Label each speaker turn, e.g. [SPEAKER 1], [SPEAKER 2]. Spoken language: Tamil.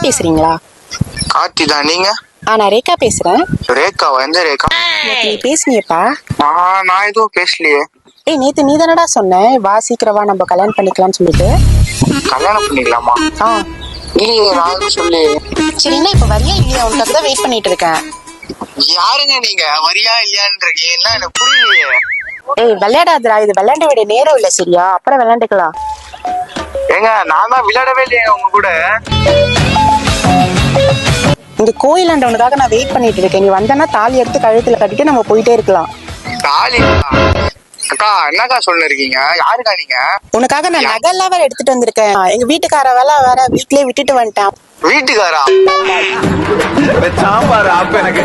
[SPEAKER 1] பேசுறீங்களா?
[SPEAKER 2] கார்த்தி தான். நீங்க?
[SPEAKER 1] நான் ரேகா பேசுறேன்.
[SPEAKER 2] ரேகாவா? எந்த ரேகா?
[SPEAKER 1] நீ பேசுனியப்பா.
[SPEAKER 2] நான் எதுவும் பேசலையே.
[SPEAKER 1] நேத்து நீ தானடா சொன்ன, வா சீக்கிரம் வா நம்ம கல்யாணம் பண்ணிக்கலாம்னு சொல்லிட்டு.
[SPEAKER 2] கல்யாணம் பண்ணிக்கலாமா? இல்லையே, நான் எதுவும் சொல்லி.
[SPEAKER 1] சரி, என்ன இப்ப வரியா இல்லையா? உனக்கு தான் வெயிட் பண்ணிட்டு இருக்கேன்.
[SPEAKER 2] யாருங்க நீங்க? வரியா இல்லையான்றீங்க? என்ன எனக்கு புரியலையே.
[SPEAKER 1] விளையாடாதடா, இது விளையாட வேண்டிய நேரம் இல்ல, சரியா? அப்புறம் விளையாண்டுக்கலாம்.
[SPEAKER 2] ஏங்க, நான் தான் விளையாடவே இல்லையே உங்க கூட.
[SPEAKER 1] இங்க கோயிலாண்டவனுக்காக நான் வெயிட் பண்ணிட்டு இருக்கேன். நீ வந்தனா தாலி எடுத்து கழுத்துல கட்டிட்டு நம்ம போயிட்டே இருக்கலாம்.
[SPEAKER 2] தாலி? அக்கா, என்னக்கா சொல்ல இருக்கீங்க? யாருக்கா நீங்க?
[SPEAKER 1] உனக்காக நான் நகைலாம் வேற எடுத்துட்டு வந்திருக்கேன். எங்க வீட்டுக்கார வேற வீட்லயே விட்டுட்டு வந்துட்டான்.
[SPEAKER 2] வீட்டுக்காரா? சாம்பார் ஆப் எனக்கு.